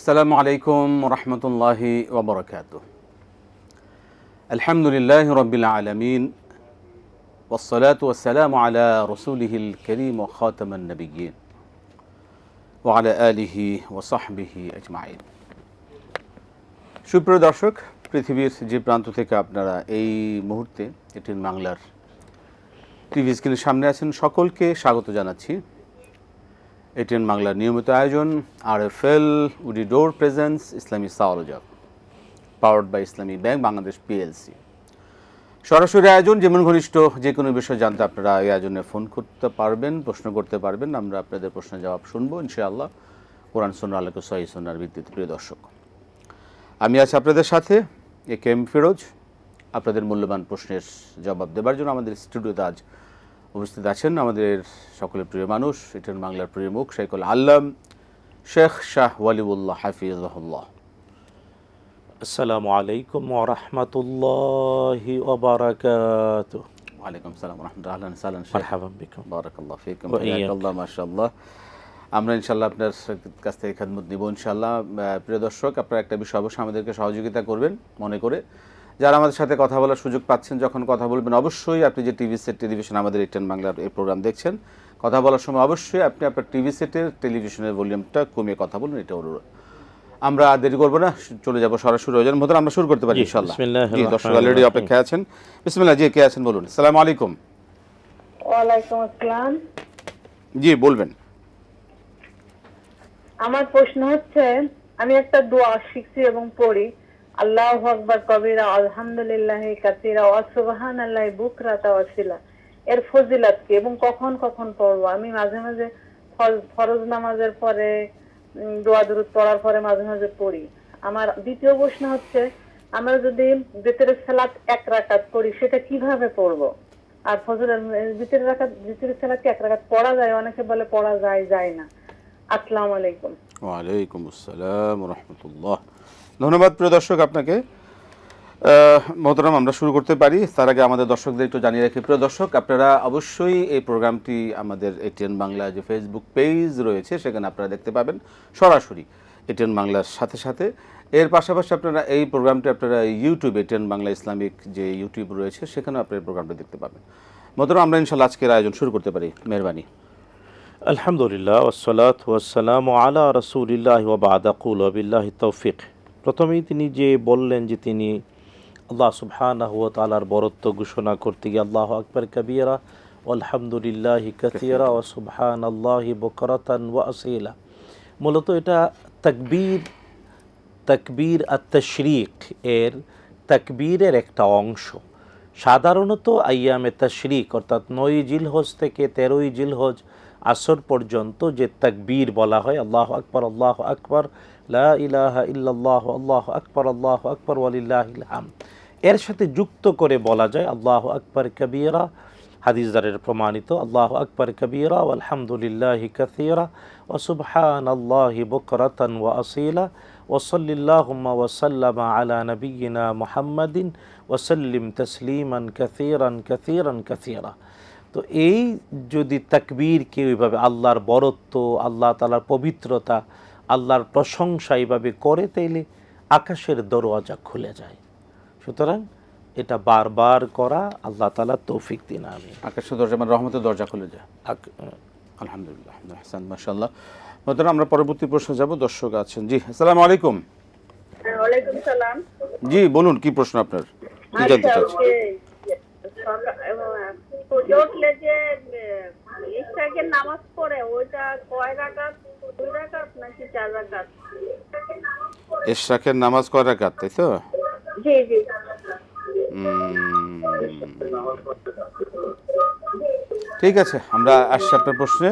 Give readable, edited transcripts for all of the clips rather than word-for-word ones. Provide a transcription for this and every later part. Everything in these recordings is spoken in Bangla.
আসসালামু আলাইকুম রহমতুল্লাহি ওয়া বারাকাতুহু। আলহামদুলিল্লাহি রাব্বিল আলামিন ওয়াসসালাতু ওয়াসসালামু আলা রাসূলিহিল কারীম ওয়া খাতামান নাবিয়্যিন ওয়া আলা আলিহি ওয়া সাহবিহি আজমাইন। সুপ্রিয় দর্শক, পৃথিবীর যে প্রান্ত থেকে আপনারা এই মুহূর্তে এটিএন বাংলার টিভি স্ক্রিনের সামনে আছেন, সকলকে স্বাগত জানাচ্ছি। এটিএন বাংলার নিয়মিত আয়োজন RFL woody door presence Islami সাওয়ালজা, powered by Islami bank Bangladesh PLC। সরাসরি আয়োজন, যেমন ঘনিষ্ঠ যে কোনো বিষয় জানতে আপনারা এই আয়োজনে ফোন করতে পারবেন, প্রশ্ন করতে পারবেন। আমরা আপনাদের প্রশ্নের জবাব শুনবো ইনশাআল্লাহ, কোরআন সুন্নাহ আলোকে সহিহ সুন্নাহর ভিত্তিতে। প্রিয় দর্শক, আমি আছি আপনাদের সাথে AK ফিরোজ। আপনাদের মূল্যবান প্রশ্নের জবাব দেবার জন্য আমাদের স্টুডিওতে আজ উপস্থিত আছেন আমাদের সকলের প্রিয় মানুষ, এটিএন বাংলার প্রিয় মুখ, শাইখুল আল্লাম শেখ শাহ ওয়ালিউল্লাহ হাফিজাহুল্লাহ। আসসালামু আলাইকুম ওয়া রাহমাতুল্লাহি ওয়া বারাকাতুহু। ওয়া আলাইকুম আসসালাম ওয়া রাহমাতুল্লাহি ওয়া বারাকাতুহু। মারহাবান বিকুম। বারাকাল্লাহু ফিকুম। হায়াকাল্লাহ, মাশাআল্লাহ। আমরা ইনশাআল্লাহ আপনার কাছ থেকে খেদমত নিব ইনশাআল্লাহ। প্রিয় দর্শক, আপনারা একটা বিষয় অবশ্যই আমাদেরকে সহযোগিতা করবেন মনে করে, যারা আমাদের সাথে কথা বলার সুযোগ পাচ্ছেন, যখন কথা বলবেন অবশ্যই আপনি যে টিভি সেট টেলিভিশন আমাদের এটিএন বাংলার এই প্রোগ্রাম দেখছেন, কথা বলার সময় অবশ্যই আপনি আপনার টিভি সেটের টেলিভিশনের ভলিউমটা কমিয়ে কথা বলুন, এটা অনুরোধ। আমরা দেরি করবো না, চলে যাব সরাসরি ওজন মতো। আমরা শুরু করতে পারি ইনশাআল্লাহ। জি, দর্শক অলরেডি অপেক্ষায় আছেন। বিসমিল্লাহ। জি, কে আছেন বলুন। আসসালামু আলাইকুম। ওয়ালাইকুম আসসালাম। জি, বলবেন। আমার প্রশ্ন হচ্ছে, আমি একটা দোয়া শিখছি এবং পড়ি, আল্লাহু আকবার কবিরা আলহামদুলিল্লাহি কাসীরা ওয়া সুবহানাল্লাহি বুকরাতা ওয়া আসীলা। এর ফজিলত কি এবং কখন কখন পড়বো? আমি মাঝে মাঝে ফরজ নামাজের পরে, দোয়া দুরূদ পড়ার পরে মাঝে মাঝে পড়ি। আমার দ্বিতীয় প্রশ্ন হচ্ছে, আমরা যদি ভিতরের সালাত এক রাকাত পড়ি, সেটা কিভাবে পড়বো? আর ফজরের ভিতরের সালাত কি এক রাকাত পড়া যায়? অনেকে বলে পড়া যায় না। আসসালামু আলাইকুম। ওয়ালাইকুম আসসালাম ওয়া রাহমাতুল্লাহ। ধন্যবাদ প্রিয় দর্শক আপনাকে। মোহতারাম, আমরা শুরু করতে পারি। তার আগে আমাদের দর্শকদের একটু জানিয়ে রাখি, প্রিয় দর্শক, আপনারা অবশ্যই এই প্রোগ্রামটি আমাদের এটিএন বাংলা যে ফেসবুক পেজ রয়েছে সেখানে আপনারা দেখতে পাবেন সরাসরি এটিএন বাংলার সাথে সাথে। এর পাশাপাশি আপনারা এই প্রোগ্রামটি আপনারা ইউটিউব, এটিএন বাংলা ইসলামিক যে ইউটিউব রয়েছে সেখানেও আপনারা এই প্রোগ্রামটি দেখতে পাবেন। মোহতারাম, আমরা ইনশাআল্লাহ আজকের আয়োজন শুরু করতে পারি। মেহরবানি। আলহামদুলিল্লাহ ওয়াসসালাতু ওয়াসসালামু আলা রাসূলিল্লাহি ওয়া বা'দা কুল ওয়া বিল্লাহি তাওফিক। প্রথমেই তিনি যে বললেন যে তিনি আল্লাহ সুবহানাহু ওয়া তাআলার বরত্ব ঘোষণা করতে গিয়ে আল্লাহু আকবার কাবীরা আলহামদুলিল্লাহি কাসীরা ওয়া সুবহানাল্লাহি বুকরাতান ওয়া আসীলা। মূলত এটা তাকবীর আত-তাশরীক এর তাকবীরের একটা অংশ। সাধারণত আইয়ামে তাশরীক অর্থাৎ 9 জিলহজ থেকে 13 জিলহজ আসর পর্যন্ত যে তাকবীর বলা হয়, আল্লাহু আকবার লা ইলাহা ইল্লাল্লাহু আল্লাহু আকবার ওয়ালিল্লাহিল হামদ, এর সাথে যুক্ত করে বলা যায় আল্লাহু আকবার কাবীরা, হাদিস দ্বারা প্রমাণিত, আল্লাহু আকবার কাবীরা ওয়ালহামদুলিল্লাহি কাসীরা ওয়া সুবহানাল্লাহি বুকরাতান ওয়া আসীলা ওয়া সাল্লাল্লাহুম্মা ওয়া সাল্লামা আলা নাবিয়্যিনা মুহাম্মাদিন ওয়া সাল্লিম তাসলিমান কাসীরা। তো এই যদি তাকবীরকে ওইভাবে আল্লাহর বরত্ব, আল্লাহ তাআলার পবিত্রতা, আল্লাহর প্রশংসা এইভাবে করে, তাইলে আকাশের দরওয়াজা খুলে যায়। সুতরাং এটা বারবার করা, আল্লাহ তাআলা তৌফিক দিন। আমিন। আকাশের দরজা মানে রহমতের দরজা খুলে যায়। আলহামদুলিল্লাহ, হাসান, মাশাআল্লাহ। মোহতারাম, আমরা পরবর্তী প্রশ্ন যাব। দর্শক আছেন। জি, আসসালামু আলাইকুম। ওয়ালাইকুম সালাম। জি, বলুন, কি প্রশ্ন আপনার, কি জানতে চাচ্ছেন? উঠলে যে ইশরাকের নামাজ পড়ে, ওইটা কয় রাকাত? 2 রাকাত নাকি 4 রাকাত? ইশরাকের নামাজ কয় রাকাত, তাই তো? জি জি। ঠিক আছে, আমরা আসছি আপনার প্রশ্নে।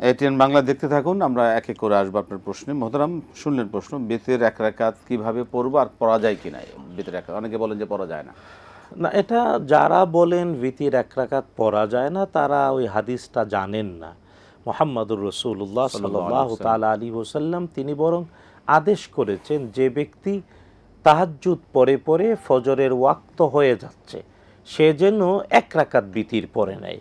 এটিএন বাংলা দেখতে থাকুন, আমরা এক এক করে আসবো আপনার প্রশ্নে। মোহতারাম, শুনলেন প্রশ্ন, বেতের এক রাকাত কিভাবে পড়বো আর পড়া যায় কিনা? বেতের এক রাকাত অনেকে বলেন যে পড়া যায় না। না, এটা যারা বলেন ভিতির এক রাকাত পড়া যায় না, তারা ওই হাদিসটা জানেন না। মুহাম্মদুর রাসূলুল্লাহ সাল্লাল্লাহু তাআলা আলাইহি ওয়াসাল্লাম তিনি বরং আদেশ করেছেন, যে ব্যক্তি তাহাজ্জুদ পড়ে পড়ে ফজরের ওয়াক্ত হয়ে যাচ্ছে, সে যেন এক রাকাত ভিতির পড়ে নেয়।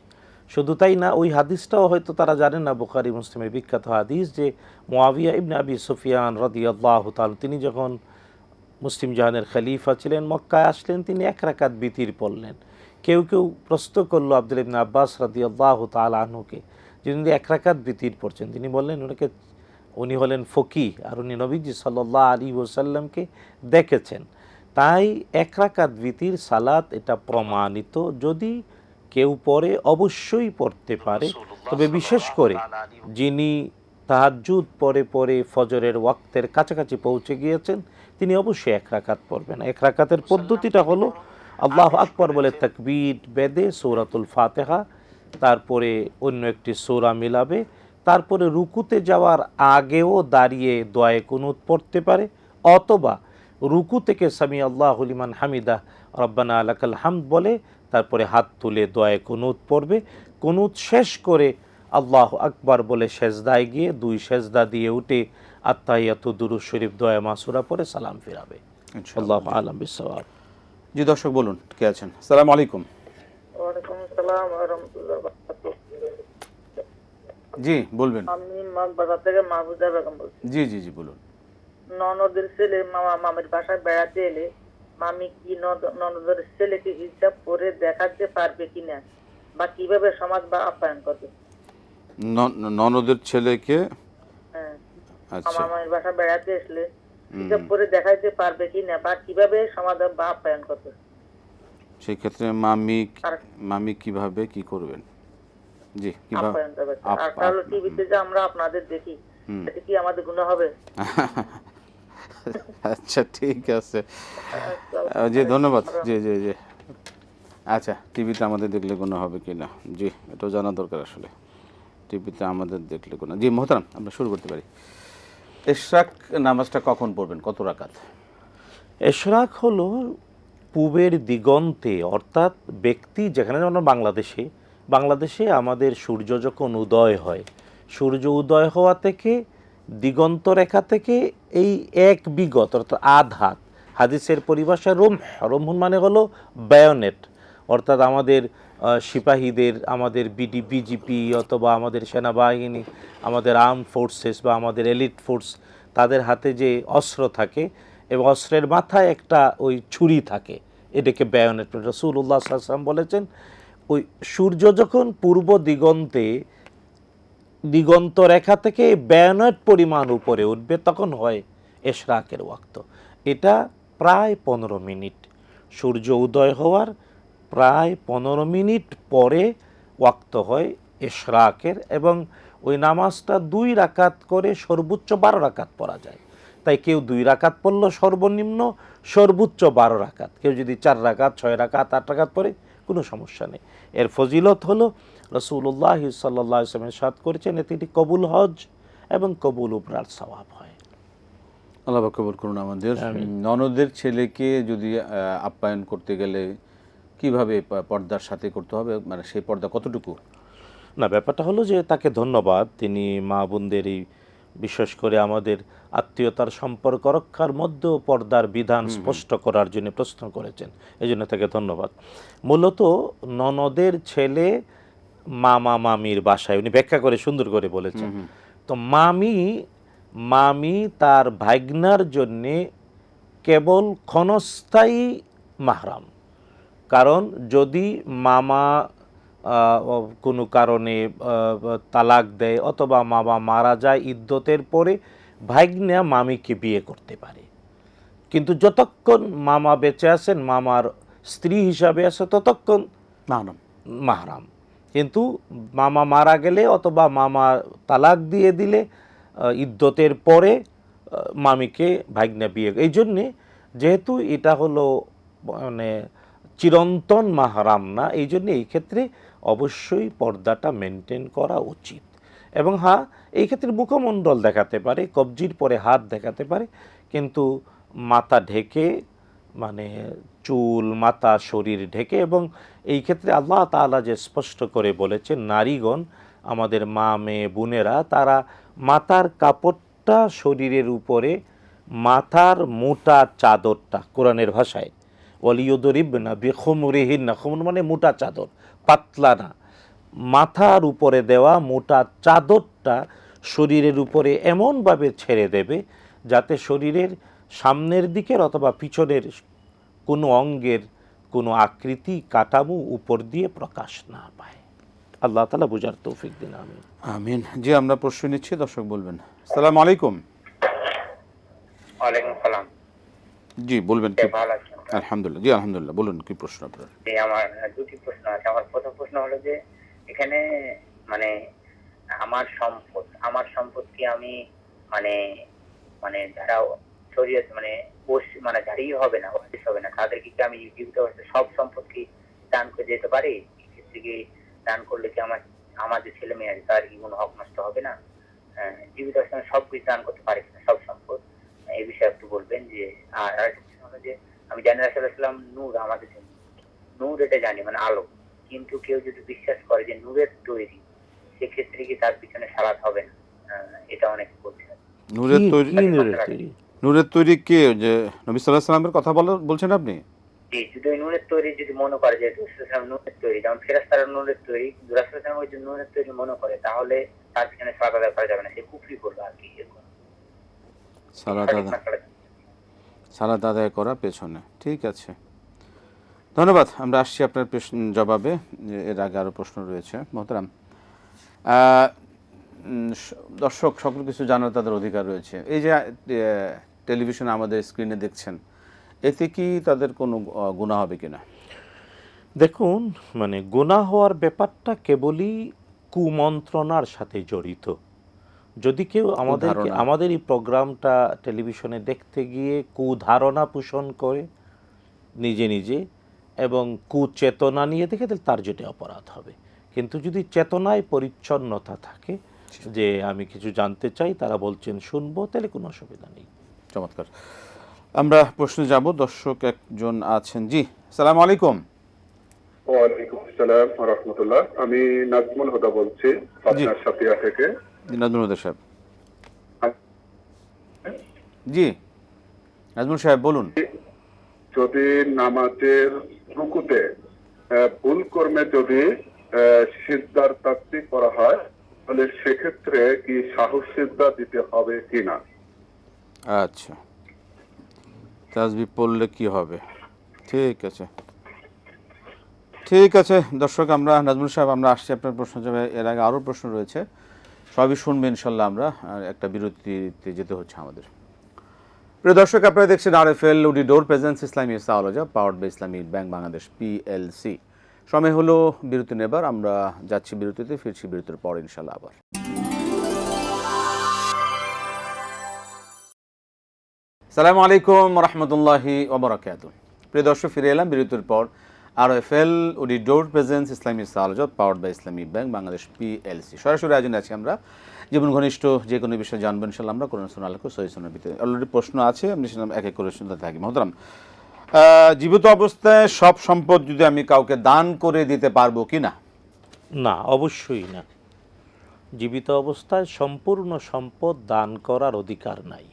শুধু তাই না, ওই হাদিসটাও হয়তো তারা জানেন না, বুখারী মুসলিমের বিখ্যাত হাদিস, যে মুআবিয়া ইবনে আবি সুফিয়ান রাদিয়াল্লাহু তাআলা তিনি যখন মুসলিম জাহানের খলিফা ছিলেন, মক্কায় আসলেন, তিনি 1 রাকাত বিতির পড়লেন। কেউ কেউ প্রশ্ন করলো আব্দুল্লাহ ইবনে আব্বাস রাদিয়াল্লাহু তাআলা আনহুকে, যে তিনি 1 রাকাত বিতির পড়ছেন। তিনি বললেন উনি হলেন ফকিহ, আর উনি নবীজি সাল্লাল্লাহু আলাইহি ওয়াসাল্লামকে দেখেছেন। তাই 1 রাকাত বিতির সালাত এটা প্রমাণিত। যদি কেউ পড়ে অবশ্যই পড়তে পারে, তবে বিশেষ করে যিনি তাহাজ্জুদ পড়ে পড়ে ফজরের ওয়াক্তের কাছাকাছি পৌঁছে গিয়েছেন, তিনি অবশ্যই 1 রাকাত পড়বেন। 1 রাকাতের পদ্ধতিটা হলো আল্লাহু আকবার বলে তাকবীর বেদে সূরাতুল ফাতিহা, তারপরে অন্য একটি সূরা মিলাবে, তারপরে রুকুতে যাওয়ার আগেও দাঁড়িয়ে দোয়ায়ে কুনুত পড়তে পারে, অথবা রুকু থেকে সামি আল্লাহু লিমান হামিদা রব্বানা লাকাল হামদ বলে তারপরে হাত তুলে দোয়ায়ে কুনুত পড়বে। কুনুত শেষ করে আল্লাহু আকবার বলে সেজদায় গিয়ে 2 সেজদা দিয়ে উঠে আত্তাহিয়াতু দুরূদ শরীফ দোয়া মাসুরা পড়ে সালাম ফিরাবে। আল্লাহু আ'লাম বিসসাওয়াব। জি দর্শক বলুন, কে আছেন? আসসালামু আলাইকুম। ওয়ালাইকুম আসসালাম ওয়া রাহমাতুল্লাহি ওয়া বারাকাতুহু। জি বলবেন। আমি বাজার থেকে মাহবুজা বেগম বলছি। জি জি জি বলুন। ননদের ছেলে মামার বাসায় বেড়াতে এলে মামি কি ননদের ছেলেকে হিসাব করে দেখাতে পারবে কিনা, বা কিভাবে সমাজ বা আপ্যায়ন করবে? ননদের ছেলেকে, হ্যাঁ, আচ্ছা, মামার বাসায় বেড়াতে আসলে হিসাব করে দেখাইতে পারবে কিনা, বা কিভাবে সমাজ বা আপ্যায়ন করবে? সেই ক্ষেত্রে মামি কিভাবে কি করবেন? জি কিভাবে আপ্যায়ন করবে। আর তাহলে টিভিতে যে আমরা আপনাদের দেখি, এটা কি আমাদের গুনাহ হবে? আচ্ছা ঠিক আছে, জি ধন্যবাদ। জি জি জি আচ্ছা, টিভিতে আমাদের দেখলে গুনাহ হবে কিনা, জি এটাও জানা দরকার আসলে, টিভিতে আমাদের দেখলে গুনাহ। জি মোহতারাম, আমরা শুরু করতে পারি। ইশরাক নামাজটা কখন পড়বেন, কত রাকাত? ইশরাক হলো পূবের দিগন্তে, অর্থাৎ ব্যক্তি যেখানে, যেমন বাংলাদেশে আমাদের সূর্য যখন উদয় হয়, সূর্য উদয় হওয়া থেকে দিগন্ত রেখা থেকে এই 1 বিগত অর্থাৎ আধ হাত, হাদিসের পরিভাষায় রমহুন মানে হলো বায়োনেট, অর্থাৎ আমাদের সিপাহীদের, আমাদের বিজিপি অথবা আমাদের সেনাবাহিনী, আমাদের আর্ম ফোর্সেস বা আমাদের এলিট ফোর্স, তাদের হাতে যে অস্ত্র থাকে এবং অস্ত্রের মাথায় একটা ওই ছুরি থাকে, এটাকে বায়োনেট। রাসূলুল্লাহ সাল্লাল্লাহু আলাইহি ওয়াসাল্লাম বলেছেন, ওই সূর্য যখন পূর্ব দিগন্ত রেখা থেকে বায়োনেট পরিমাণ উপরে উঠবে, তখন হয় ইশরাকের ওয়াক্ত। এটা প্রায় 15 মিনিট, সূর্য উদয় হওয়ার প্রায় 15 মিনিট পরে ওয়াক্ত হয় ইশরাকের, এবং ওই নামাজটা 2 রাকাত করে সর্বোচ্চ 12 রাকাত পড়া যায়। তাই কেউ 2 রাকাত পড়লো সর্বনিম্ন, সর্বোচ্চ 12 রাকাত। কেউ যদি 4 রাকাত, 6 রাকাত, 8 রাকাত পড়ে কোনো সমস্যা নেই। এর ফজিলত হলো রাসূলুল্লাহ সাল্লাল্লাহু আলাইহি ওয়াসাল্লাম ইরশাদ করেছেন, এটি কবুল হজ এবং কবুল উমরার সওয়াব হয়। আল্লাহ কবুল করুন আমাদের। ননদের ছেলেকে যদি আপ্যায়ন করতে গেলে কিভাবে পর্দার সাথে করতে হবে, মানে সেই পর্দা কতটুকু? না, ব্যাপারটা হলো যে তাকে ধন্যবাদ, তিনি মা বোনদের এই বিশেষ করে আমাদের আত্মীয়তার সম্পর্ক রক্ষার মধ্যেও পর্দার বিধান স্পষ্ট করার জন্য প্রশ্ন করেছেন, এই জন্য তাকে ধন্যবাদ। মূলত ননদের ছেলে মামা মামির বাসায়, উনি ব্যাখ্যা করে সুন্দর করে বলেছেন। তো মামি তার ভাগ্নার জন্যে কেবল ক্ষণস্থায়ী মাহরাম, কারণ যদি মামা কোনো কারণে তালাক দেয় অথবা মামা মারা যায় ইদ্যতের পরে, ভাগ্না মামিকে বিয়ে করতে পারে, কিন্তু যতক্ষণ মামা বেঁচে আছেন, মামার স্ত্রী হিসাবে আছে, ততক্ষণ মাহরাম। কিন্তু মামা মারা গেলে অথবা মামা তালাক দিয়ে দিলে ইদ্যতের পরে মামিকে ভাগ্না বিয়ে, এই জন্যে যেহেতু এটা হলো মানে চিরন্তন মাহরাম না, এই জন্য এই ক্ষেত্রে অবশ্যই পর্দাটা মেনটেন করা উচিত। এবং হ্যাঁ, এই ক্ষেত্রে মুখমণ্ডল দেখাতে পারে, কবজির পরে হাত দেখাতে পারে, কিন্তু মাথা ঢেকে, মানে চুল, মাথা, শরীর ঢেকে। এবং এই ক্ষেত্রে আল্লাহ তাআলা যে স্পষ্ট করে বলেছেন, নারীগণ, আমাদের মা, মেয়ে, বোনেরা, তারা মাথার কাপড়টা শরীরের উপরে, মাথার মোটা চাদরটা, কোরআনের ভাষায় ওয়ালিয়ুদরিবনা বিখুমুরিহিন্না, খুমুর মানে মোটা চাদর, পাতলা না, মাথার উপরে দেওয়া মোটা চাদরটা শরীরের উপরে এমনভাবে ছেড়ে দেবে যাতে শরীরের সামনের দিকের অথবা পিছনের কোনো অঙ্গের কোনো আকৃতি কাঠামো উপর দিয়ে প্রকাশ না পায়। আল্লাহ তাআলা বুঝার তৌফিক দিন। আমিন। আমিন। জি, আমরা প্রশ্ন নিচ্ছি, দর্শক বলবেন। আসসালামু আলাইকুম। ওয়ালাইকুম সালাম। জি, বলবেন কি? ভালো আছেন? আলহামদুলিল্লাহ। জি, আলহামদুলিল্লাহ। বলুন কি প্রশ্ন আপনার? আমার দুটি প্রশ্ন আছে। আমার প্রথম প্রশ্ন হলো যে এখানে মানে আমার সম্পদ কি আমি মানে মানে যারা শরীয়ত মানে যারই হবে না ওয়ারিস হবে না তাদেরকে কি আমি জীবিত অবস্থায় সব সম্পদ কি দান করে যেতে পারি? এক্ষেত্রে কি দান করলে কি আমার যে ছেলে মেয়ে আছে তার কি কোনো হক নষ্ট হবে না? জীবিত অবস্থায় আমি সবকিছু দান করতে পারি কিনা, সব সম্পদ? এই বিষয়ে একটু বলবেন। যে আর আরেকটা প্রশ্ন হলো যে আমি জানি রাসূলুল্লাহ নূর, আমাদের জন্য নূর, এটা জানি মানে আলো, কিন্তু কেউ যদি বিশ্বাস করে যে নূরের তৈরি, সেক্ষেত্রে কি তার পিছনে সালাত হবে না? এটা অনেকে বলছে। নূরের তৈরি? কি নূরের তৈরি? নূরের তৈরি কে? যে নবী সাল্লাল্লাহু আলাইহি সাল্লামের কথা বলছেন আপনি? জি, যদি ওই নূরের তৈরি যদি মনে করে যে রাসূলুল্লাহ নূরের তৈরি, যেমন ফেরেশতারা নূরের তৈরি, রাসূলুল্লাহ ওই যে নূরের তৈরি মনে করে, তাহলে তার পিছনে সালাত আদায় করা যাবে না, সে কুফরি করবে আর কি। সালাত আদায় করা পেছনে। ঠিক আছে, ধন্যবাদ। আমরা আসছি আপনার জবাবে। এর আগে আরও প্রশ্ন রয়েছে মোহতারাম। দর্শক সকল কিছু জানার তাদের অধিকার রয়েছে। এই যে টেলিভিশনে আমাদের স্ক্রিনে দেখছেন, এতে কি তাদের কোনো গুনাহ হবে কিনা? দেখুন, মানে গুনাহ হওয়ার ব্যাপারটা কেবলই কুমন্ত্রণার সাথে জড়িত। যদি কেউ আমাদের এই প্রোগ্রামটা টেলিভিশনে দেখতে গিয়ে কুধারণা পোষণ করে নিজে নিজে এবং কুচেতনা নিয়ে দেখে, তাহলে তার জন্য অপরাধ হবে। কিন্তু যদি চেতনায় পরিচ্ছন্নতা থাকে যে আমি কিছু জানতে চাই, তারা বলছেন শুনবো, তাহলে কোনো অসুবিধা নেই। চমৎকার। আমরা প্রশ্নে যাব। দর্শক একজন আছেন। জি, আসসালামু আলাইকুম। ওয়ালাইকুম আসসালাম ওয়া রাহমাতুল্লাহ। আমি নাজমুল হুদা বলছি আপনার সাথিয়া থেকে। নাজমুল হুদা সাহেব। জি, নাজমুল সাহেব বলুন। যদি নামাজের রুকুতে ভুল কর্মে যদি সিজদার তাসবিহ করা হয়, তাহলে সেক্ষেত্রে কি সাহস সিজদা দিতে হবে কিনা? আচ্ছা, তাসবিহ পড়লে কি হবে? ঠিক আছে, ঠিক আছে। দর্শক, আমরা নাজমুল সাহেব আমরা আসছি আপনার প্রশ্ন যাবে। এর আগে আরও প্রশ্ন রয়েছে, সবই শুনবেন ইনশাল্লাহ। আমরা একটা বিরতিতে যেতে হচ্ছে আমাদের। প্রিয় দর্শক, আপনারা দেখছেন RFL woody door presence Islami সাওয়ালজা powered by Islami bank Bangladesh PLC। সময় হলো বিরতি নেবার। আমরা যাচ্ছি বিরতিতে, ফিরছি বিরতির পর ইনশাল্লাহ আবার। আসসালামু আলাইকুম রহমতুল্লাহি ওয়া বারাকাতুহু। প্রিয় দর্শক, ফিরে এলাম বিরতির পর। RFL woody door presence Islami সাওয়ালজা powered by Islami bank Bangladesh PLC সরাসরি আয়োজনে আছি আমরা। জীবন ঘনিষ্ঠ যে কোনো বিষয়ে জানবেন ইনশাআল্লাহ আমরা কোরআন সুন্নাহ আলোকে সহিহ সুন্নাহর ভিত্তিতে। অলরেডি প্রশ্ন আছে, আমি সেটা এক এক করে শুনতে থাকি। মোহতারাম, জীবিত অবস্থায় সব সম্পদ যদি আমি কাউকে দান করে দিতে পারবো কি না? না, অবশ্যই না। জীবিত অবস্থায় সম্পূর্ণ সম্পদ দান করার অধিকার নাই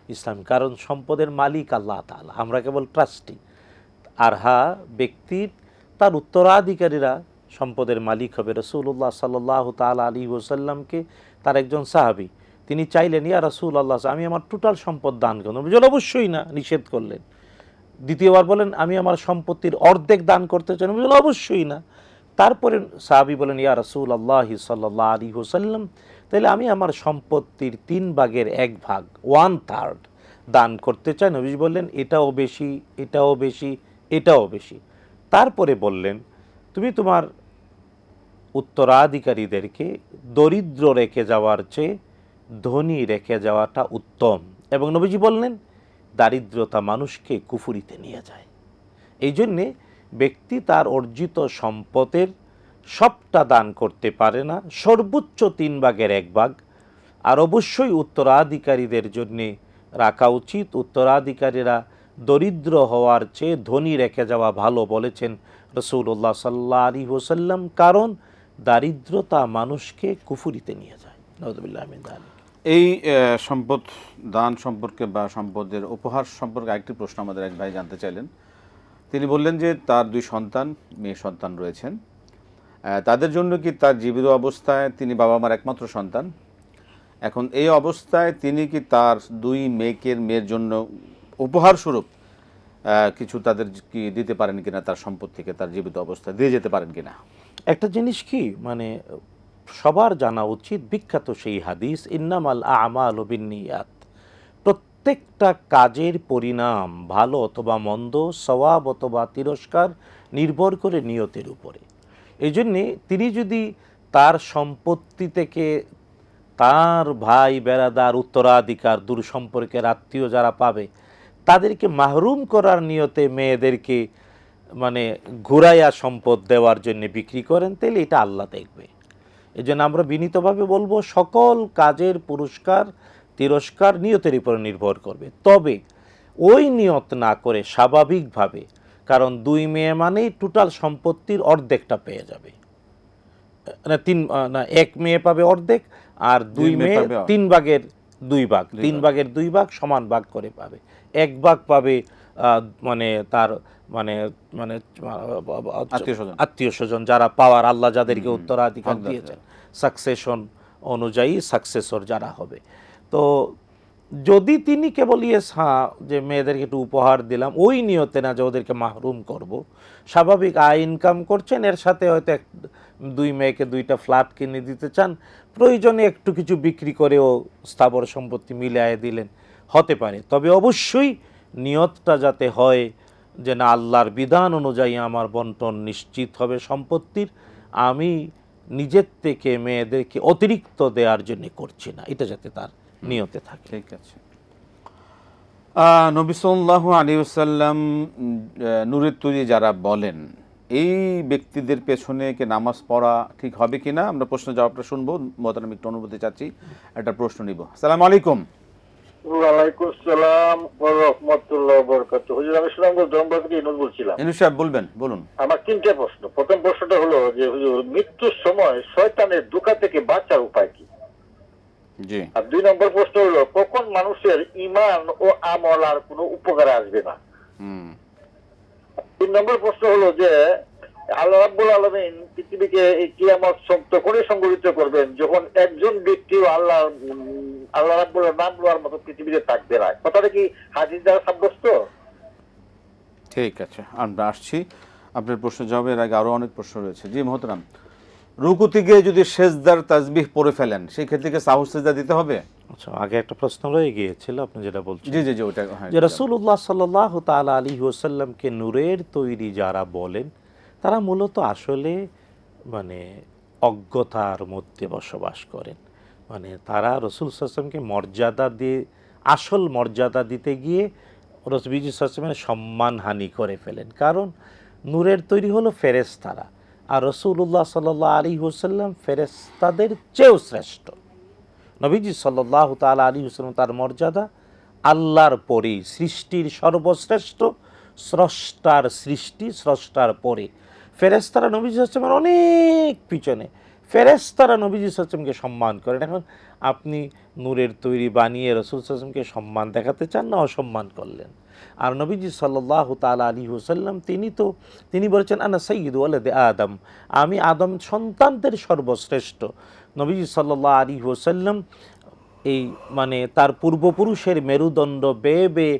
ইসলাম, কারণ সম্পদের মালিক আল্লাহ তাআলা, আমরা কেবল ট্রাস্টি। আর ব্যক্তির তার উত্তরাধিকারীরা সম্পদের মালিক হবে। রাসূলুল্লাহ সাল্লাল্লাহু তাআলা আলাইহি ওয়াসাল্লামকে তার একজন সাহাবী, তিনি চাইলেন, ইয়া রাসূলুল্লাহ, আমি আমার টোটাল সম্পদ দান করব। বলেন অবশ্যই না, নিষেধ করলেন। দ্বিতীয়বার বলেন, আমি আমার সম্পত্তির অর্ধেক দান করতে চাই। বলেন অবশ্যই না। তারপরে সাহাবী বলেন, ইয়া রাসূলুল্লাহ সাল্লাল্লাহু আলাইহি ওয়াসাল্লাম, তাহলে আমি আমার সম্পত্তির 3/1 1/3 দান করতে চাই। নবী বললেন, এটাও বেশি, এটাও বেশি, এটাও বেশি। তারপরে বললেন, তুমি তোমার উত্তরাধিকারীদেরকে দরিদ্র রেখে যাওয়ার চেয়ে ধনী রেখে যাওয়াটা উত্তম। এবং নবীজি বললেন, দারিদ্রতা মানুষকে কুফরিতে নিয়ে যায়। এই জন্যে ব্যক্তি তার অর্জিত সম্পদের সবটা দান করতে পারে না, সর্বোচ্চ 3/1। আর অবশ্যই উত্তরাধিকারীদের জন্যে রাখা উচিত। উত্তরাধিকারীরা দরিদ্র হওয়ার চেয়ে ধনী রেখে যাওয়া ভালো বলেছেন রাসূলুল্লাহ সাল্লাল্লাহু আলাইহি ওয়াসাল্লাম, কারণ দারিদ্রতা মানুষকে কুফরিতে নিয়ে যায়। নাউযুবিল্লাহি মিন যালিক। এই সম্পদ দান সম্পর্কে বা সম্পদের উপহার সম্পর্কে আরেকটি প্রশ্ন আমাদের এক ভাই জানতে চাইলেন। তিনি বললেন যে তার 2 সন্তান, মেয়ে সন্তান রয়েছেন তাদের জন্য কি তার জীবিত অবস্থায়, তিনি বাবা মার একমাত্র সন্তান, এখন এই অবস্থায় তিনি কি তার দুই মেয়ের জন্য উপহার স্বরূপ কিছু তাদের কি দিতে পারেন কিনা, তার সম্পদ থেকে তার জীবিত অবস্থায় দিয়ে যেতে পারেন কিনা? একটা জিনিস কি মানে সবার জানা উচিত, বিখ্যাত সেই হাদিস ইন্নামাল আমালু বিন্নিয়াত, প্রত্যেকটা কাজের পরিণাম ভালো অথবা মন্দ, সওয়াব অথবা তিরস্কার নির্ভর করে নিয়তের উপরে। এই জন্যে তিনি যদি তার সম্পত্তি থেকে তার ভাই বেড়াদার, উত্তরাধিকার, দূর সম্পর্কের আত্মীয় যারা পাবে তাদেরকে মাহরুম করার নিয়তে মেয়েদেরকে মানে ঘুরাইয়া সম্পদ দেওয়ার জন্য বিক্রি করেন, তাহলে এটা আল্লাহ দেখবে। এই জন্য আমরা বিনীতভাবে বলবো, সকল কাজের পুরস্কার তিরস্কার নিয়তের উপর নির্ভর করবে। তবে ওই নিয়ত না করে স্বাভাবিকভাবে, কারণ দুই মেয়ে মানেই টোটাল সম্পত্তির অর্ধেকটা পেয়ে যাবে, এক মেয়ে পাবে অর্ধেক, আর দুই মেয়ে 3 ভাগের 2 ভাগ, 3 ভাগের 2 ভাগ সমান ভাগ করে পাবে। 1 ভাগ পাবে মানে তার মানে মানে আত্মীয় স্বজন যারা পাওয়ার, আল্লাহ যাদেরকে উত্তরাধিকার দিয়েছেন সাকসেশন অনুযায়ী সাকসেসর যারা হবে। তো যদি তিনি কেবল যে মেয়েদেরকে একটু উপহার দিলাম ওই নিয়তে না যে ওদেরকে মাহরুম করব, স্বাভাবিক আয় ইনকাম করছেন, এর সাথে হয়তো 2 মেয়েকে 2টা ফ্ল্যাট কিনে দিতে চান, প্রয়োজনে একটু কিছু বিক্রি করেও স্থাবর সম্পত্তি মিলিয়ে দিলেন, হতে পারে। তবে অবশ্যই নিয়তটা যাতে হয় যে না, আল্লাহর বিধান অনুযায়ী আমার বন্টন নিশ্চিত হবে সম্পত্তির, আমি নিজের থেকে মেয়েদেরকে অতিরিক্ত দেওয়ার জন্য করছি না, এটা যাতে তার নিয়তে থাকে। ঠিক আছে। নবী সাল্লাল্লাহু আলাইহি ওয়াসাল্লাম নূরের তৈরি যারা বলেন, এই ব্যক্তিদের পেছনে কি নামাজ পড়া ঠিক হবে কিনা, আমরা প্রশ্ন জবাবটা শুনবো। মোহতারাম একটু অনুমতি চাচ্ছি, একটা প্রশ্ন নিব। আসসালামু আলাইকুম। ওয়ালাইকুম আসসালাম ওয়া রাহমাতুল্লাহি ওয়া বারাকাতুহু। হুজুর, আমি সুনামগঞ্জ জম্বা থেকে ইনুস বলছিলাম। ইনু সাহেব বলুন। আমার 3টে প্রশ্ন। প্রথম প্রশ্নটা হলো যে হুজুর, মৃত্যুর সময় শয়তানের ধোঁকা থেকে বাঁচার উপায় কি? জি। আর 2 নম্বর প্রশ্ন হলো, কখন মানুষের ঈমান ও আমল আর কোনো উপকারে আসবে না? 3 নম্বর প্রশ্ন হলো যে আল্লাহ রাব্বুল আলামিন পৃথিবীকে এই কিয়ামত তখনই সংঘটিত করবেন যখন একজন ব্যক্তিও আল্লাহ রাব্বুল নাম লওয়ার মতো পৃথিবীতে থাকবে না। কথাটা কি হাদিস দ্বারা সাব্যস্ত? ঠিক আছে, আমরা আসছি আপনার প্রশ্ন জবাবের আগে। আরো অনেক প্রশ্ন রয়েছে। জি মোহতারাম, রুকুতে গিয়ে যদি সেজদার তাসবিহ পড়ে ফেলেন, সেই ক্ষেত্রে কি সাহু সেজদা দিতে হবে? আচ্ছা, আগে একটা প্রশ্ন রয়ে গিয়েছিল আপনি যেটা বলছেন। জি জি জি, ওটা যে রাসূলুল্লাহ সাল্লাল্লাহু তাআলা আলাইহি ওয়াসাল্লামকে নূরের তৈরি যারা বলেন, তারা মূলত আসলে মানে অজ্ঞতার মধ্যে বসবাস করেন। মানে তারা রাসূল সাল্লাল্লাহু আলাইহি ওয়াসাল্লামকে মর্যাদা দিয়ে, আসল মর্যাদা দিতে গিয়ে রাসূল সাল্লাল্লাহু আলাইহি ওয়াসাল্লামের সম্মানহানি করে ফেলেন। কারণ নূরের তৈরি হলো ফেরেশতারা, আর রাসূলুল্লাহ সাল্লাল্লাহু আলাইহি ওয়াসাল্লাম ফেরেশতাদের চেয়েও শ্রেষ্ঠ। নবীজি সাল্লাল্লাহু তাআলা আলাইহি ওয়াসাল্লাম তার মর্যাদা আল্লাহর পরেই, সৃষ্টির সর্বশ্রেষ্ঠ, স্রষ্টার সৃষ্টি, স্রষ্টার পরে। ফেরেশতারা নবীজি সাল্লাল্লাহু আলাইহি ওয়াসাল্লামের অনেক পিছনে, ফেরেশতারা নবীজি সাল্লাল্লাহু আলাইহি ওয়াসাল্লামকে সম্মান করেন। এখন আপনি নূরের তৈরি বানিয়ে রাসূল সাল্লাল্লাহু আলাইহি ওয়াসাল্লামকে সম্মান দেখাতে চান না, অসম্মান করলেন। আর নবীজি সাল্লাল্লাহু তাআলা আলাইহি ওয়াসাল্লাম তিনি বলেছেন আনা সাইয়্যিদু ওয়ালাদি আদম, আমি আদম সন্তানদের সর্বশ্রেষ্ঠ। নবীজি সাল্লাল্লাহু আলাইহি ওয়াসাল্লাম এই মানে তার পূর্বপুরুষের মেরুদণ্ড বেয়ে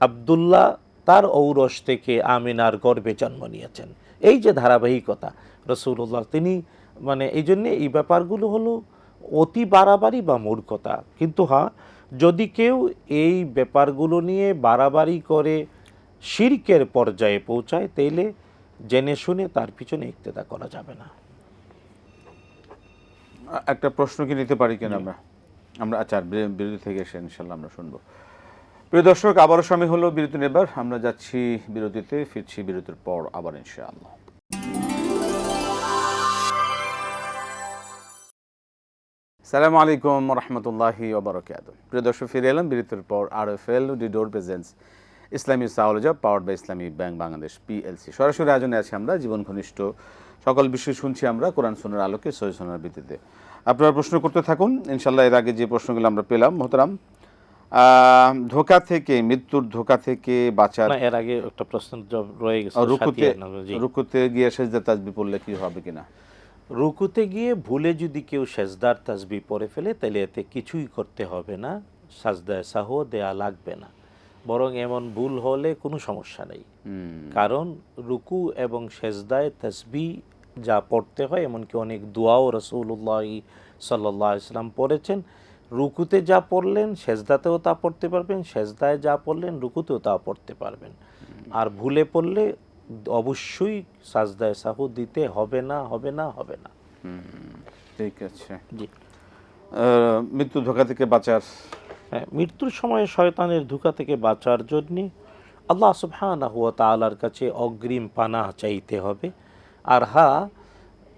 আব্দুল্লাহ তার ঔরস থেকে আমিনার গর্ভে জন্ম নিয়েছেন। এই যে ধারাবাহিকতা রাসূলুল্লাহ, তিনি মানে এই জন্যে এই ব্যাপারগুলো হলো অতি বাড়াবাড়ি বা মূর্খতা। কিন্তু হ্যাঁ, যদি কেউ এই ব্যাপারগুলো নিয়ে বাড়াবাড়ি করে শিরকের পর্যায়ে পৌঁছায়, তাইলে জেনে শুনে তার পিছনে ইক্তেদা করা যাবে না। একটা প্রশ্ন কি নিতে পারি কিনা আমরা আচ্ছা, বিরতি থেকে এসে ইনশাল্লাহ আমরা শুনবো। প্রিয় দর্শক, আবারও সময় হলো বিরতি নেবার। আমরা যাচ্ছি বিরতিতে, ফিরছি বিরতির পর আবার ইনশাআল্লাহ। আসসালামু আলাইকুম রহমতুল্লাহি ওয়া বারাকাতুহু। প্রিয় দর্শক, ফিরে এলাম বিরতির পর। RFL the door presents Islami সাওলজা powered by Islami bank Bangladesh PLC। সরাসরি আয়োজনে আছি আমরা, জীবন ঘনিষ্ঠ সকল বিষয় শুনছি আমরা কোরআন সুন্নাহর আলোকে, সহিহ সুন্নাহর ভিত্তিতে। আপনারা প্রশ্ন করতে থাকুন ইনশাআল্লাহ। এর আগে যে প্রশ্নগুলো আমরা পেলাম মোহতারাম, ধোঁকা থেকে, মৃত্যুর ধোঁকা থেকে বাঁচার, না, এর আগে একটা প্রশ্ন রয়ে গেছে, রুকুতে সাথিয়া নাজর, জি। রুকুতে গিয়ে সেজদা তাসবিহ পড়লে কি হবে কিনা? রুকুতে গিয়ে ভুলে যদি কেউ সেজদার তাসবিহ পড়ে ফেলে তাহলে এতে কিছুই করতে হবে না, সাজদায় সাহু দেয়া লাগবে না। বরং এমন ভুল হলে কোনো সমস্যা নেই, কারণ রুকু এবং সেজদায় তাসবিহ যা পড়তে হয়, এমনকি অনেক দোয়াও রাসূলুল্লাহ সাল্লাল্লাহু আলাইহি ওয়াসাল্লাম পড়েছেন। রুকুতে যা পড়লেন সেজদাতেও তা পড়তে পারবেন, সেজদায় যা পড়লেন রুকুতেও তা পড়তে পারবেন। আর ভুলে পড়লে অবশ্যই সাজদায় সাহু দিতে হবে না, হবে না, হবে না। ঠিক আছে। জি। মৃত্যু ধোঁকা থেকে বাঁচার, হ্যাঁ, মৃত্যুর সময় শয়তানের ধোঁকা থেকে বাঁচার জন্যে আল্লাহ সুবহানাহু ওয়া তাআলার কাছে অগ্রিম পানাহ চাইতে হবে। আর হ্যাঁ,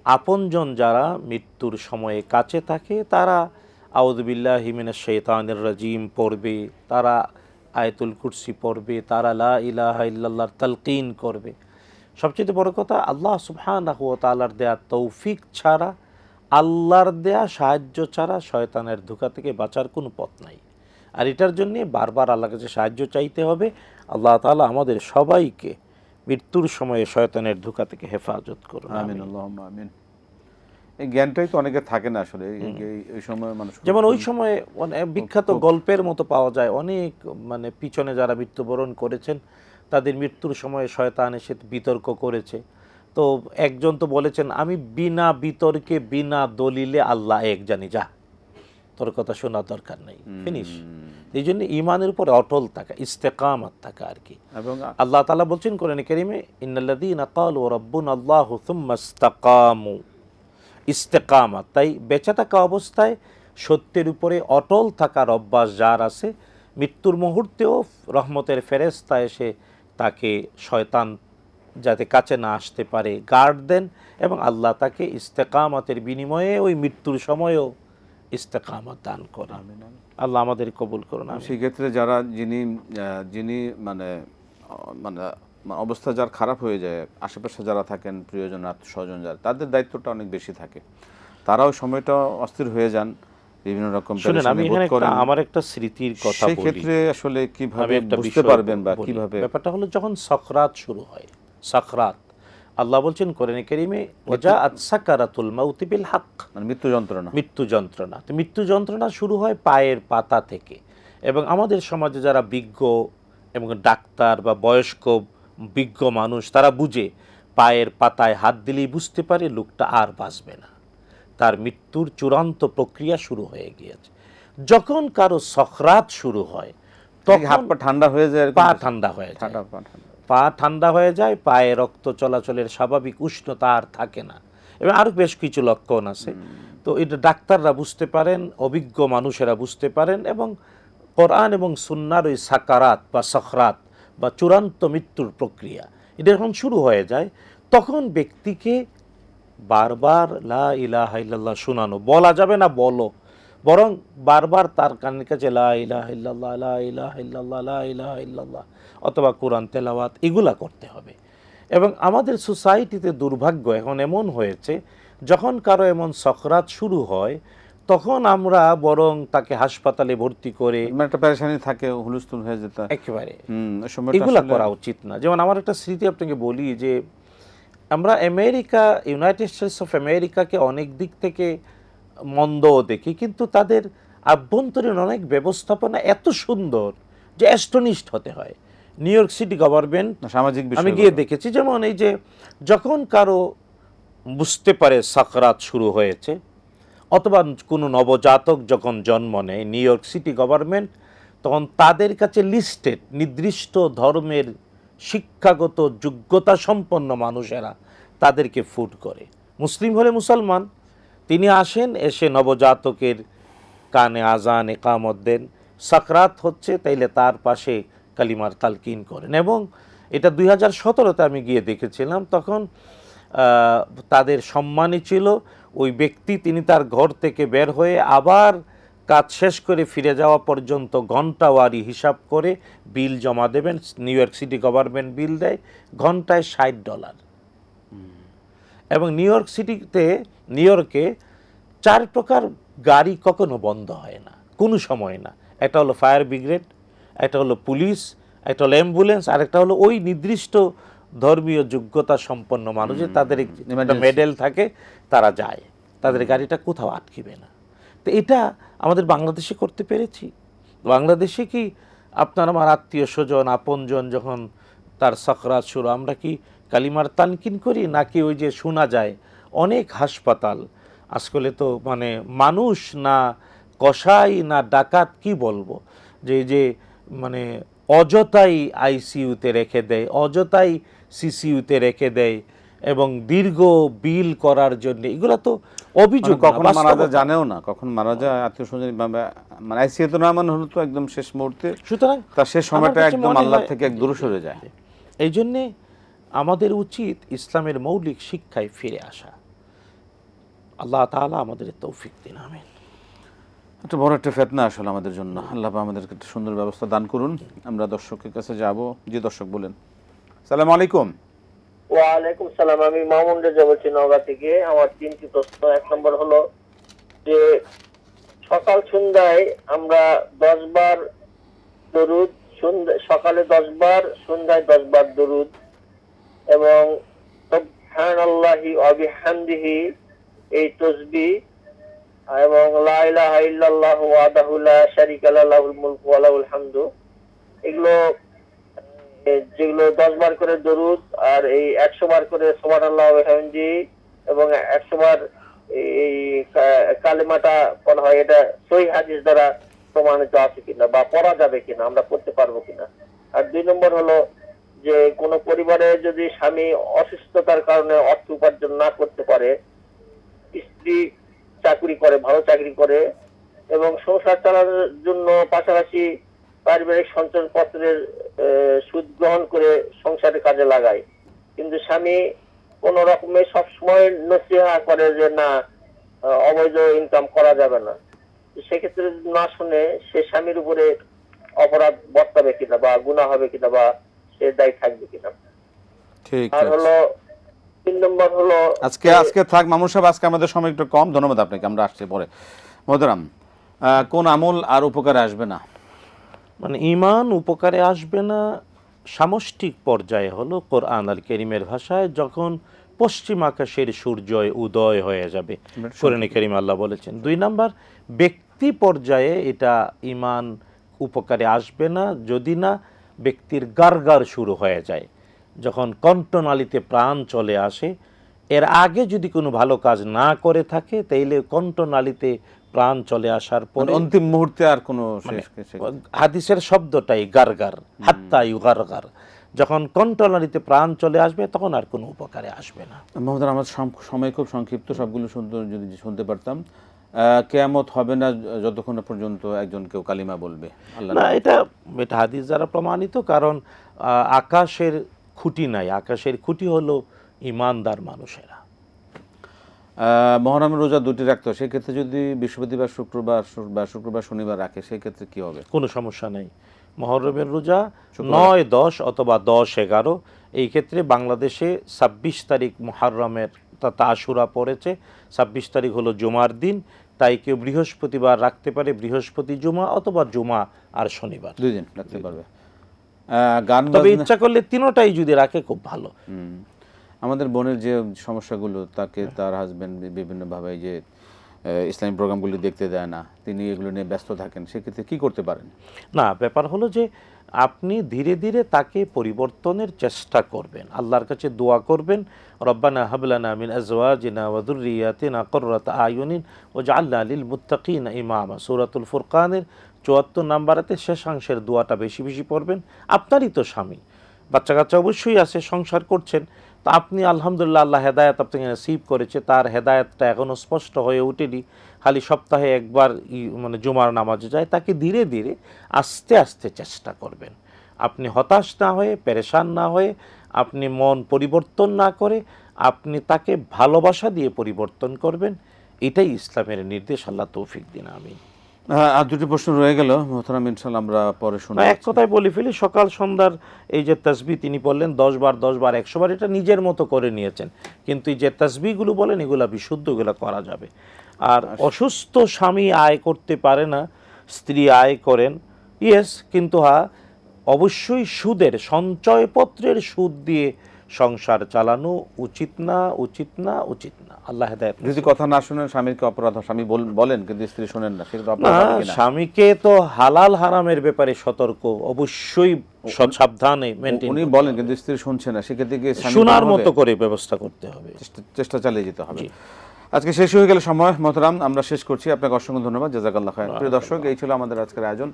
আপনজন যারা মৃত্যুর সময়ে কাছে থাকে তারা আউযু বিল্লাহি মিনাশ শাইতানির রাজিম পড়বে, তারা আয়াতুল কুরসি পড়বে, তারা লা ইলাহা ইল্লাল্লাহর তালকিন করবে। সবচেয়ে বড় কথা, আল্লাহ সুবহানাহু ওয়া তাআলার দেয়া তৌফিক ছাড়া, আল্লাহর দেয়া সাহায্য ছাড়া শয়তানের ধোঁকা থেকে বাঁচার কোনো পথ নাই। আর এটার জন্যে বারবার আল্লাহর কাছে সাহায্য চাইতে হবে। আল্লাহ তাআলা আমাদের সবাইকে মৃত্যুর সময়ে শয়তানের ধোঁকা থেকে হেফাজত করুন, আমিন, আল্লাহুম্মা আমিন। এই জ্ঞানটাই তো অনেকে থাকে না আসলে এই সময় মানুষ, যেমন ওই সময়ে বিখ্যাত গল্পের মতো পাওয়া যায়, অনেক পিছনে যারা মৃত্যুবরণ করেছেন তাদের মৃত্যুর সময়ে শয়তান এসে বিতর্ক করেছে। তো একজন তো বলেছেন, আমি বিনা বিতর্কে বিনা দলিলে আল্লাহ এক জানি, যা তোর কথা শোনার দরকার নেই, ফিনিশ। এই জন্য ইমানের উপরে অটল থাকা, ইস্তেকামাত থাকা আর কি। এবং আল্লাহ তাআলা বলছেন কোরআনে কারীমে, ইন্নাল্লাযীনা ক্বালু রাব্বুনাল্লাহু সুম্মা ইসতাকামু, ইস্তেকামাত, তাই বেঁচে থাকা অবস্থায় সত্যের উপরে অটল থাকার অভ্যাস যার আছে, মৃত্যুর মুহূর্তেও রহমতের ফেরেশতা এসে তাকে শয়তান যাতে কাছে না আসতে পারে গার্ড দেন, এবং আল্লাহ তাকে ইস্তেকামাতের বিনিময়ে ওই মৃত্যুর সময়ও ইস্তেকামাত দান করেন। আল্লাহ আমাদের কবুল করুন। সেই ক্ষেত্রে যারা যিনি মানে অবস্থা যার খারাপ হয়ে যায়, আশেপাশে যারা থাকেন, প্রিয়জন, আত্মীয়স্বজন যারা, তাদের দায়িত্বটা অনেক বেশি থাকে। তারাও সময়টা অস্থির হয়ে যান, বিভিন্ন রকম শুনেন, আমি এখানে আমার একটা স্মৃতির কথা বলি। সেই ক্ষেত্রে আসলে কিভাবে বুঝতে পারবেন বা কিভাবে? ব্যাপারটা হলো, যখন সাকরাত শুরু হয়, সাকরাত, আল্লাহ বলছেন কোরআনে কারীমে, ওয়াজাআত সাকারাতুল মাউতি বিল হক, মানে মৃত্যু যন্ত্রণা। মৃত্যু যন্ত্রণা। তো মৃত্যু যন্ত্রণা শুরু হয় পায়ের পাতা থেকে। এবং আমাদের সমাজে যারা বিজ্ঞ এবং ডাক্তার বা বয়স্ক বিজ্ঞ মানুষ, তারা বুঝে পায়ের পাতায় হাত দিলেই বুঝতে পারে লোকটা আর বাঁচবে না, তার মৃত্যুর চূড়ান্ত প্রক্রিয়া শুরু হয়ে গিয়েছে। যখন কারো সাকরাত শুরু হয় তখন হাত পা ঠান্ডা হয়ে যায়, পা ঠান্ডা হয়ে যায়, পা ঠান্ডা হয়ে যায়, পায়ে রক্ত চলাচলের স্বাভাবিক উষ্ণতা আর থাকে না, এবং আরও বেশ কিছু লক্ষণ আছে। তো এটা ডাক্তাররা বুঝতে পারেন, অভিজ্ঞ মানুষেরা বুঝতে পারেন, এবং কোরআন এবং সুন্নাহর ওই সাকারাত বা সাকরাত বা চূড়ান্ত মৃত্যুর প্রক্রিয়া এটা যখন শুরু হয়ে যায়, তখন ব্যক্তিকে বারবার লা ইলাহা ইল্লাল্লাহ শোনানো, বলা যাবে না বলো, বরং বারবার তার কানের কাছে লা ইলাহা ইল্লাল্লাহ, লা ইলাহা ইল্লাল্লাহ, লা ইলাহা ইল্লাল্লাহ, অথবা কোরআন তেলাওয়াত, এগুলা করতে হবে। এবং আমাদের সোসাইটিতে দুর্ভাগ্য এখন এমন হয়েছে, যখন কারো এমন সাকরাত শুরু হয় তখন আমরা বরং তাকে হাসপাতালে ভর্তি করে, একটা পেরেশানি থাকে, হুলস্থুল হয়ে যেত একেবারে এগুলা করা উচিত না। যেমন আমার একটা স্মৃতি আপনাকে বলি, যে আমরা ইউনাইটেড স্টেটস অফ আমেরিকাকে অনেক দিক থেকে মন্দও দেখি, কিন্তু তাদের আভ্যন্তরীণ অনেক ব্যবস্থাপনা এত সুন্দর যে অ্যাস্টনিশড হতে হয়। নিউ ইয়র্ক সিটি গভর্নমেন্ট, সামাজিক আমি গিয়ে দেখেছি, যেমন এই যে যখন কারো বুঝতে পারে সাকরাত শুরু হয়েছে, অথবা কোনো নবজাতক যখন জন্ম নেয়, নিউ ইয়র্ক সিটি গভর্নমেন্ট তখন তাদের কাছে লিস্টেড নির্দিষ্ট ধর্মের শিক্ষাগত যোগ্যতা সম্পন্ন মানুষেরা তাদেরকে ফুড করে। মুসলিম হলে মুসলমান, তিনি আসেন, এসে নবজাতকের কানে আজান একামত দেন, সাকরাত হচ্ছে তাইলে তার পাশে কালিমার তালকিন করেন। এবং এটা 2017-তে আমি গিয়ে দেখেছিলাম, তখন তাদের সম্মানই ছিল ওই ব্যক্তি, তিনি তার ঘর থেকে বের হয়ে আবার কাজ শেষ করে ফিরে যাওয়া পর্যন্ত ঘন্টাওয়ারি হিসাব করে বিল জমা দেবেন। নিউ ইয়র্ক সিটি গভর্নমেন্ট বিল দেয় ঘন্টায় $60। এবং নিউ ইয়র্কে 4 প্রকার গাড়ি কখনো বন্ধ হয় না, কোনো সময় না, একটা হলো ফায়ার ব্রিগেড, একটা হলো পুলিশ, একটা হলো অ্যাম্বুলেন্স, আর একটা হলো ওই নির্দিষ্ট ধর্মীয় যোগ্যতা সম্পন্ন মানুষের তাদের একটা মেডেল থাকে, তারা যায়, তাদের গাড়িটা কোথাও আটকিবে না। তো এটা আমাদের বাংলাদেশে করতে পেরেছি। বাংলাদেশে কি আপনার আমার আত্মীয় স্বজন আপনজন যখন তার সাকরাত শুরু, আমরা কি কালিমার তানকিন করি, নাকি ওই যে শোনা যায় অনেক হাসপাতাল আজকালে তো মানে মানুষ না কসাই না ডাকাত কি বলবো, যে মানে অযথাই আইসিইউতে রেখে দেয়, অযথাই সিসিইউতে রেখে দেয় এবং দীর্ঘ বিল করার জন্য, এগুলো তো অভিযোগ, কখন মারা যায় জানেও না, কখন মারা যায় আত্মীয় স্বজন, মানে আইসিইউ তো না, মানে হলো তো একদম শেষ মুহূর্তে, সুতরাং তার শেষ সময়টা একদম আল্লাহ থেকে এক দূরে সরে যায়। এই জন্যে আমাদের উচিত ইসলামের মৌলিক শিক্ষায় ফিরে আসা। আল্লাহ তাআলা আমাদের তৌফিক দিন, আমিন। একটা বড় একটা ফিতনা আসলে আমাদের জন্য, আল্লাহ আমাদেরকে একটা সুন্দর ব্যবস্থা দান করুন। আমরা দর্শকের কাছে যাব। জি দর্শক বলেন। আসসালামু আলাইকুম। ওয়ালাইকুম সালাম, আমি মামুন রেজা বলছি নওগাঁ থেকে। আমার 3টি প্রশ্ন। 1 নম্বর হলো যে সকাল সন্ধ্যায় আমরা 10 বার দরুদ, সকালে 10 বার, সন্ধ্যায় 10 বার দরুদ এবং সুবহানাল্লাহি ওয়া বিহামদিহি এই তাসবিহ এবং লা ইলাহা ইল্লাল্লাহু ওয়াহদাহু লা শারীকা লাহু লাহুল মুলকু ওয়া লাহুল হামদু, এগুলো যেগুলো 10 বার করে দরুদ আর এই 100 বার করে সুবহানাল্লাহি ওয়া বিহামদিহি এবং 100 বার এই কালেমাটা পড়া হয়, এটা সহিহ হাদিস দ্বারা প্রমাণিত আছে কিনা বা পড়া যাবে কিনা, আমরা পড়তে পারবো কিনা। আর 2 নম্বর হলো যে কোন পরিবারে যদি স্বামী অসুস্থতার কারণে অর্থ উপার্জন না করতে পারে, স্ত্রী চাকরি করে, ভালো চাকরি করে এবং সংসার চালানোর জন্য পাশাপাশি পারিবারিক সঞ্চয়পত্রের সুদ গ্রহণ করে সংসারের কাজে লাগায়, কিন্তু স্বামী কোন রকমে সবসময় নসিহা করে যে না অবৈধ ইনকাম করা যাবে না, সেক্ষেত্রে না শুনে সে স্বামীর উপরে অপরাধ বর্তাবে কিনা বা গুনাহ হবে কিনা বা সে দায়ী থাকবে কিনা। ঠিক আর আছে। হলো 3 নম্বর হলো আজকে থাক মামুন সাহেব, আজকে আমাদের সময় একটু কম, ধন্যবাদ আপনাকে, আমরা আসছি পরে। মোহতারাম, কোন আমল আর উপকারে আসবে না? মানে ঈমান উপকারে আসবে না সামষ্টিক পর্যায়ে হলো কোরআন আল কারীমের ভাষায় যখন পশ্চিম আকাশের সূর্য উদয় হয়ে যাবে, কোরআনে কারীমে আল্লাহ বলেছেন। 2 নাম্বার, ব্যক্তি পর্যায়ে এটা ঈমান উপকারে আসবে না যদি না ব্যক্তির গারগার শুরু হয়ে যায়, যখন কণ্ঠনালীতে প্রাণ চলে আসে। এর আগে যদি কোনো ভালো কাজ না করে থাকে তাইলে কণ্ঠনালীতে প্রাণ চলে আসার পরে অন্তিম মুহূর্তে আর কোনো হাদিসের শব্দটাই গারগার, হাত্তা ইউগারগার, যখন কণ্ঠনালীতে প্রাণ চলে আসবে তখন আর কোনো উপকারে আসবে না। মহোদয়, আমার সময় খুব সংক্ষিপ্ত, সবগুলো সুন্দর যদি শুনতে পারতাম। কিয়ামত হবে না যতক্ষণ পর্যন্ত একজন কেউ কালিমা বলবে, আল্লাহ না, এটা হাদিস দ্বারা প্রমাণিত, কারণ আকাশের খুঁটি নাই, আকাশের খুঁটি হলো ইমানদার মানুষেরা। মহরমের রোজা 2টি রাখতে হয়, সেক্ষেত্রে যদি বৃহস্পতিবার শুক্রবার শনিবার রাখে সেক্ষেত্রে কি হবে? কোনো সমস্যা নেই। মহরমের রোজা 9, 10 অথবা 10, 11, এই ক্ষেত্রে বাংলাদেশে 26 তারিখ মুহররমের আশুরা পড়েছে, 26 তারিখ হলো জুমার দিন, তাই কেউ বৃহস্পতিবার রাখতে পারে, বৃহস্পতি জুমা অথবা জুমা আর শনিবার 2 দিন রাখতে পারবে। গান তবে ইচ্ছা করলে 3টাই যদি রাখে খুব ভালো। আমাদের বোনের যে সমস্যাগুলো, তাকে তার হাজবেন্ড বিভিন্নভাবে যে ইসলামিক প্রোগ্রামগুলি দেখতে দেয় না, তিনি এগুলো নিয়ে ব্যস্ত থাকেন, সেক্ষেত্রে কি করতে পারেন? না, ব্যাপার হলো যে আপনি ধীরে ধীরে তাকে পরিবর্তনের চেষ্টা করবেন, আল্লাহর কাছে দোয়া করবেন, রব্বানা হাবলানা মিন আজওয়াজিনা ওয়া যুররিয়াতিনা কুররাতা আয়ুনিন ওয়াজআলনা লিল মুত্তাকিনা ইমামা। সূরাতুল ফুরকানের 74 নম্বরেতে শেষাংশের দোয়াটা বেশি বেশি পড়বেন। আপনারই তো স্বামী, বাচ্চা কাচ্চা অবশ্যই আছে, সংসার করছেন, তো আপনি আলহামদুলিল্লাহ আল্লাহ হেদায়েত আপনাকে নসিব করেছে, তার হেদায়েতটা এখনও স্পষ্ট হয়ে ওঠেনি, খালি সপ্তাহে একবার মানে জুমার নামাজে যায়, তাকে ধীরে ধীরে আস্তে আস্তে চেষ্টা করবেন। আপনি হতাশ না হয়ে, পেরেশান না হয়ে, আপনি মন পরিবর্তন না করে আপনি তাকে ভালোবাসা দিয়ে পরিবর্তন করবেন, এটাই ইসলামের নির্দেশ। আল্লাহ তৌফিক দিন, আমিন। আর 2টি প্রশ্ন রয়ে গেল মোহতারাম, ইনশাআল্লাহ আমরা পরে শুনব। এক কথায় বলে ফেলি, সকাল সন্ধ্যার এই যে তাসবিহ তিনি বললেন 10 বার 10 বার 100 বার, এটা নিজের মতো করে নিয়েছেন, কিন্তু এই যে তাসবিহগুলো বলেন এগুলা বিশুদ্ধ, এগুলো করা যাবে। আর অসুস্থ স্বামী আয় করতে পারে না, স্ত্রী আয় করেন, ইয়েস, কিন্তু অবশ্যই সুদের, সঞ্চয়পত্রের সুদ দিয়ে সংসার চালানো উচিত না, উচিত না, উচিত না। আল্লাহ হেদায়েত। যদি কথা না শুনেন স্বামীকে অপরাধ, স্বামী বলেন কিন্তু স্ত্রী শোনেন না, সেটা তো অপরাধ না, হবে কিনা? স্বামীকে তো হালাল হারামের ব্যাপারে সতর্ক, অবশ্যই সাবধানে মেনটেন, উনি বলেন কিন্তু স্ত্রী শুনছে না, সেক্ষেত্রে কি স্বামী শোনার হবে? মতো করে ব্যবস্থা করতে হবে। চেষ্টা চালিয়ে যেতে হবে। আজকে শেষ হয়ে গেল সময়, মোহতারাম, আমরা শেষ করছি। আপনাকে অসংখ্য ধন্যবাদ, জাযাকাল্লাহ খায়র। প্রিয় দর্শক, এই ছিল আমাদের আজকের আয়োজন।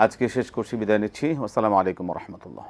আজকে শেষ করছি, বিদায় নিচ্ছি। আসসালামু আলাইকুম ওয়া রাহমাতুল্লাহ।